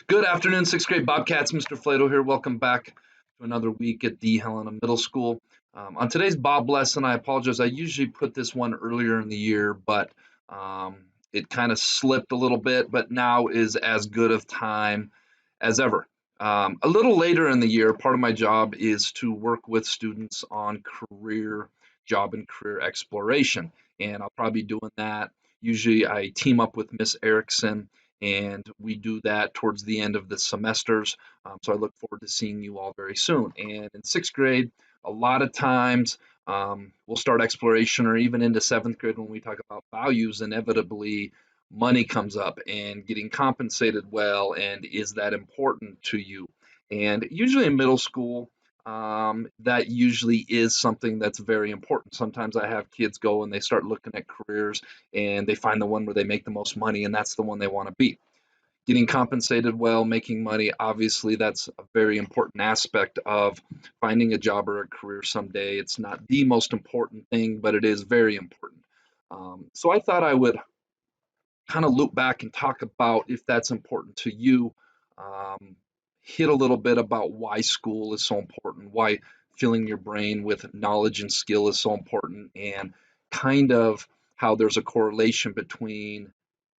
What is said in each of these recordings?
Good afternoon, sixth grade Bobcats. Mr. Flato here. Welcome back to another week at the Helena Middle School. On today's Bob lesson, I apologize. I usually put this one earlier in the year, but it kind of slipped a little bit, but now is as good of time as ever. A little later in the year, part of my job is to work with students on job and career exploration, and I'll probably be doing that. Usually I team up with Miss Erickson and we do that towards the end of the semesters. So I look forward to seeing you all very soon. And in sixth grade, a lot of times we'll start exploration or even into seventh grade when we talk about values, inevitably money comes up and getting compensated well, and is that important to you? And usually in middle school, that usually is something that's very important. Sometimes I have kids go and they start looking at careers and they find the one where they make the most money, and that's the one they want to be. Getting compensated well, making money, obviously that's a very important aspect of finding a job or a career someday. It's not the most important thing, but it is very important. So I thought I would kind of loop back and talk about if that's important to you. Um, Hit a little bit about why school is so important, why filling your brain with knowledge and skill is so important, and kind of how there's a correlation between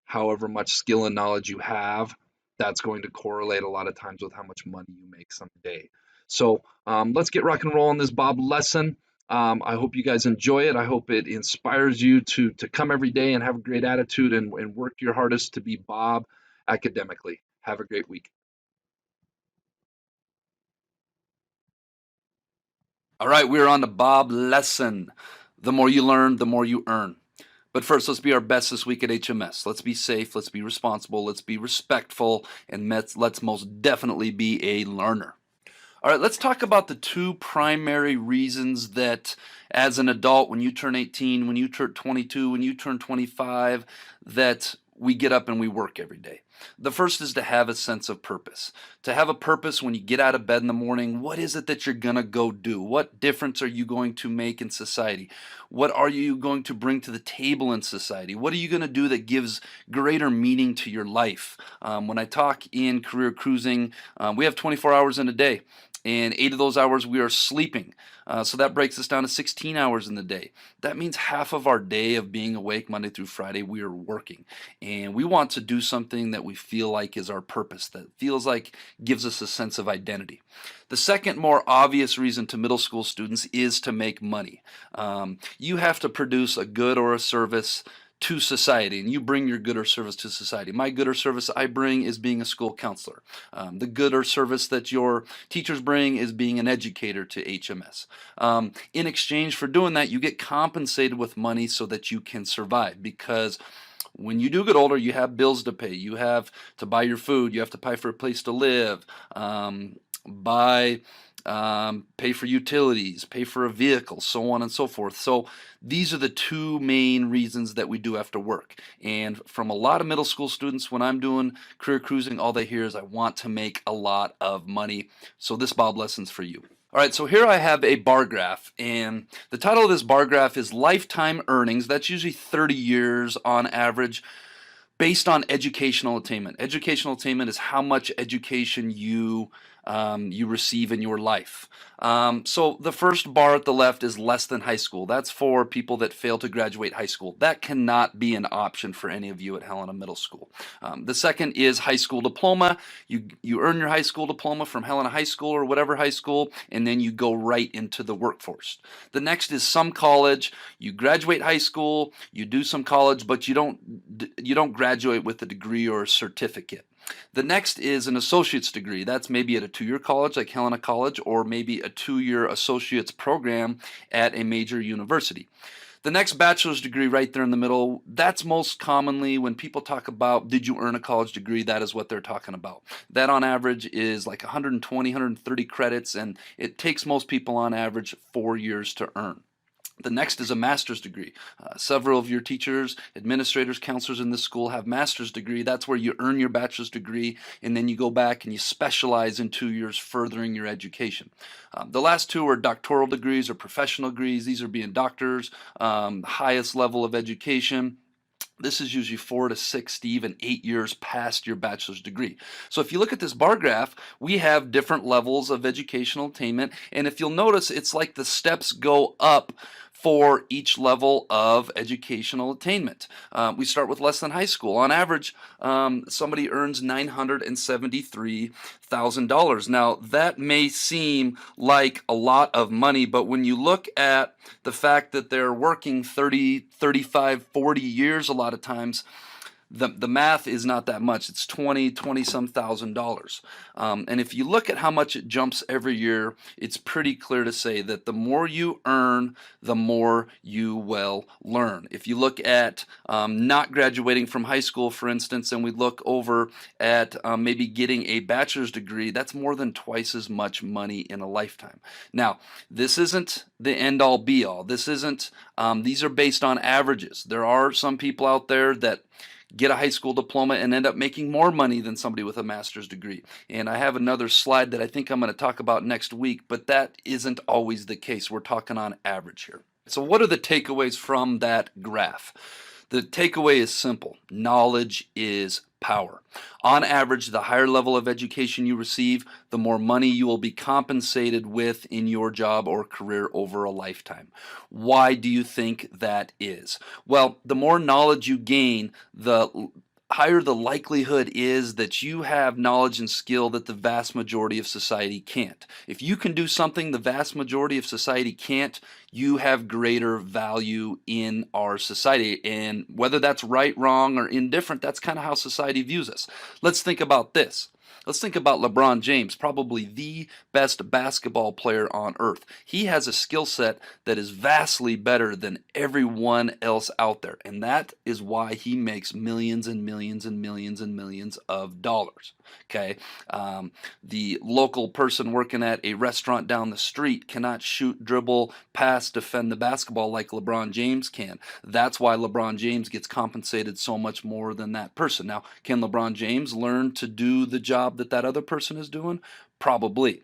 however much skill and knowledge you have, that's going to correlate a lot of times with how much money you make someday. So let's get rock and roll on this Bob lesson. I hope you guys enjoy it. I hope it inspires you to come every day and have a great attitude and work your hardest to be Bob academically. Have a great week. All right, we're on the Bob lesson. The more you learn, the more you earn. But first, let's be our best this week at HMS. Let's be safe, let's be responsible, let's be respectful, and let's most definitely be a learner. All right, let's talk about the two primary reasons that as an adult, when you turn 18, when you turn 22, when you turn 25, that we get up and we work every day. The first is to have a sense of purpose. To have a purpose when you get out of bed in the morning, what is it that you're going to go do? What difference are you going to make in society? What are you going to bring to the table in society? What are you going to do that gives greater meaning to your life? When I talk in career cruising, we have 24 hours in a day, and 8 of those hours we are sleeping. So that breaks us down to 16 hours in the day. That means half of our day of being awake Monday through Friday, we are working. And we want to do something that we feel like is our purpose, that feels like gives us a sense of identity. The second more obvious reason to middle school students is to make money. You have to produce a good or a service to society, and you bring your good or service to society. My good or service I bring is being a school counselor. The good or service that your teachers bring is being an educator to HMS. In exchange for doing that, you get compensated with money so that you can survive, because when you do get older, you have bills to pay. You have to buy your food. You have to pay for a place to live, buy pay for utilities, pay for a vehicle, so on and so forth. So these are the two main reasons that we do have to work. And from a lot of middle school students, when I'm doing career cruising, all they hear is, I want to make a lot of money. So this Bob lesson's for you. All right, so here I have a bar graph, and the title of this bar graph is Lifetime Earnings. That's usually 30 years on average, based on educational attainment. Educational attainment is how much education you receive in your life. So the first bar at the left is less than high school. That's for people that fail to graduate high school. That cannot be an option for any of you at Helena Middle School. The second is high school diploma. You earn your high school diploma from Helena High School or whatever high school, and then you go right into the workforce. The next is some college. You graduate high school, you do some college, but you don't graduate with a degree or a certificate. The next is an associate's degree. That's maybe at a 2-year college like Helena College, or maybe a 2-year associate's program at a major university. The next bachelor's degree right there in the middle, that's most commonly when people talk about did you earn a college degree, that is what they're talking about. That on average is like 120, 130 credits, and it takes most people on average 4 years to earn. The next is a master's degree. Several of your teachers, administrators, counselors in this school have master's degree. That's where you earn your bachelor's degree, and then you go back and you specialize in 2 years furthering your education. The last two are doctoral degrees or professional degrees. These are being doctors, highest level of education. This is usually 4 to 6 to even 8 years past your bachelor's degree. So if you look at this bar graph, we have different levels of educational attainment. And if you'll notice, it's like the steps go up for each level of educational attainment. We start with less than high school. On average, somebody earns $973,000. Now, that may seem like a lot of money, but when you look at the fact that they're working 30, 35, 40 years a lot of times, the math is not that much. It's 20 some thousand dollars. And if you look at how much it jumps every year, it's pretty clear to say that the more you earn, the more you will learn. If you look at not graduating from high school, for instance, and we look over at maybe getting a bachelor's degree, that's more than twice as much money in a lifetime. Now, this isn't the end all be all. This isn't, these are based on averages. There are some people out there that get a high school diploma and end up making more money than somebody with a master's degree. And I have another slide that I think I'm going to talk about next week, but that isn't always the case. We're talking on average here. So what are the takeaways from that graph? The takeaway is simple. Knowledge is power. On average, the higher level of education you receive, the more money you will be compensated with in your job or career over a lifetime. Why do you think that is? Well, the more knowledge you gain, the higher the likelihood is that you have knowledge and skill that the vast majority of society can't. If you can do something the vast majority of society can't, you have greater value in our society. And whether that's right, wrong, or indifferent, that's kind of how society views us. Let's think about this. Let's think about LeBron James, probably the best basketball player on earth. He has a skill set that is vastly better than everyone else out there, and that is why he makes millions and millions and millions and millions of dollars. Okay, the local person working at a restaurant down the street cannot shoot, dribble, pass, defend the basketball like LeBron James can. That's why LeBron James gets compensated so much more than that person. Now, can LeBron James learn to do the job that other person is doing? Probably.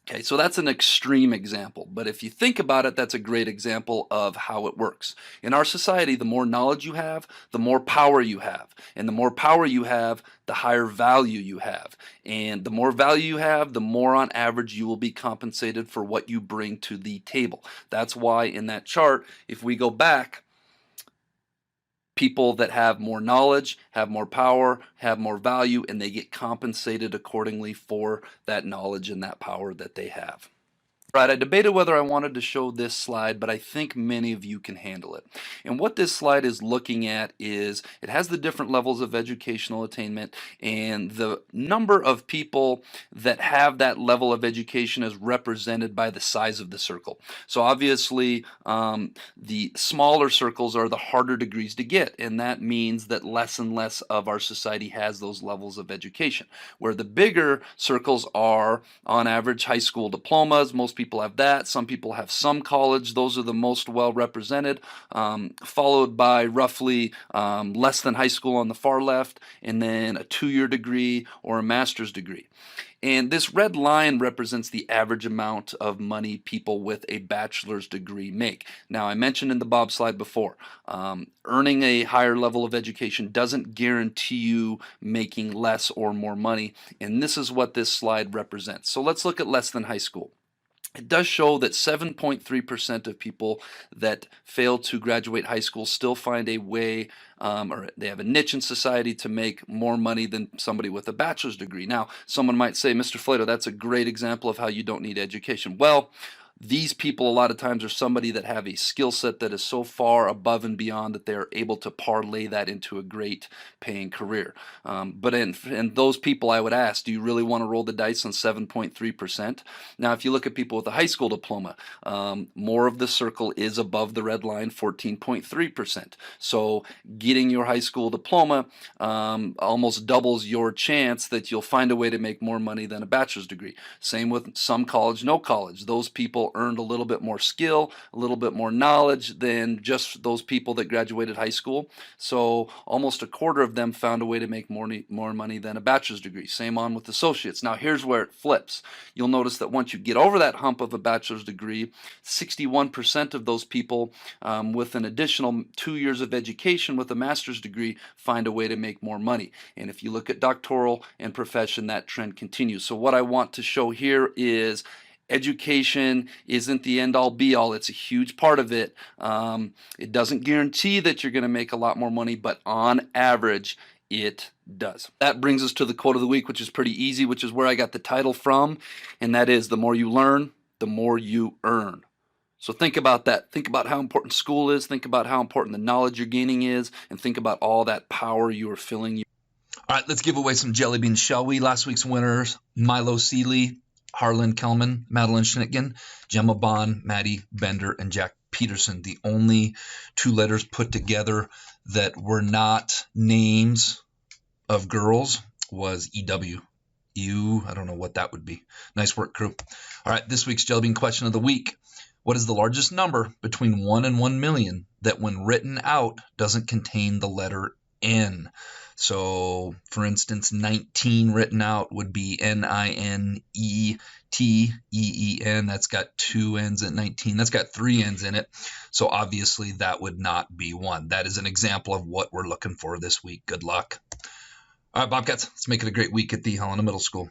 Okay, so that's an extreme example, but if you think about it, that's a great example of how it works. In our society, the more knowledge you have, the more power you have. And the more power you have, the higher value you have. And the more value you have, the more on average you will be compensated for what you bring to the table. That's why in that chart, if we go back, people that have more knowledge, have more power, have more value, and they get compensated accordingly for that knowledge and that power that they have. Right, I debated whether I wanted to show this slide, but I think many of you can handle it. And what this slide is looking at is it has the different levels of educational attainment, and the number of people that have that level of education is represented by the size of the circle. So obviously, the smaller circles are the harder degrees to get, and that means that less and less of our society has those levels of education. Where the bigger circles are, on average, high school diplomas. Most people have that. Some people have some college. Those are the most well represented, followed by roughly less than high school on the far left, and then a 2-year degree or a master's degree. And this red line represents the average amount of money people with a bachelor's degree make. Now, I mentioned in the Bob slide before, earning a higher level of education doesn't guarantee you making less or more money, and this is what this slide represents. So let's look at less than high school. It does show that 7.3% of people that fail to graduate high school still find a way, or they have a niche in society to make more money than somebody with a bachelor's degree. Now, someone might say, Mr. Flato, that's a great example of how you don't need education. Well, these people a lot of times are somebody that have a skill set that is so far above and beyond that they're able to parlay that into a great paying career. But in those people, I would ask, do you really want to roll the dice on 7.3%? Now, if you look at people with a high school diploma, more of the circle is above the red line, 14.3%. So getting your high school diploma almost doubles your chance that you'll find a way to make more money than a bachelor's degree. Same with some college, no college. Those people people earned a little bit more skill, a little bit more knowledge than just those people that graduated high school. So almost a quarter of them found a way to make more money than a bachelor's degree. Same on with associates. Now here's where it flips. You'll notice that once you get over that hump of a bachelor's degree, 61% of those people with an additional 2 years of education with a master's degree find a way to make more money. And if you look at doctoral and profession, that trend continues. So what I want to show here is education isn't the end-all be-all. It's a huge part of it. It doesn't guarantee that you're going to make a lot more money, but on average, it does. That brings us to the quote of the week, which is pretty easy, which is where I got the title from, and that is, the more you learn, the more you earn. So think about that. Think about how important school is. Think about how important the knowledge you're gaining is, and think about all that power you are filling. All right, let's give away some jelly beans, shall we? Last week's winners: Milo Seeley, Harlan Kelman, Madeline Schnittgen, Gemma Bond, Maddie Bender, and Jack Peterson. The only 2 letters put together that were not names of girls was EW. I don't know what that would be. Nice work, crew. All right, this week's jelly bean question of the week. What is the largest number between 1 and 1 million that when written out doesn't contain the letter N? So, for instance, 19 written out would be Ninetteen. That's got 2 N's in 19. That's got 3 N's in it. So obviously that would not be 1. That is an example of what we're looking for this week. Good luck. All right, Bobcats, let's make it a great week at the Helena Middle School.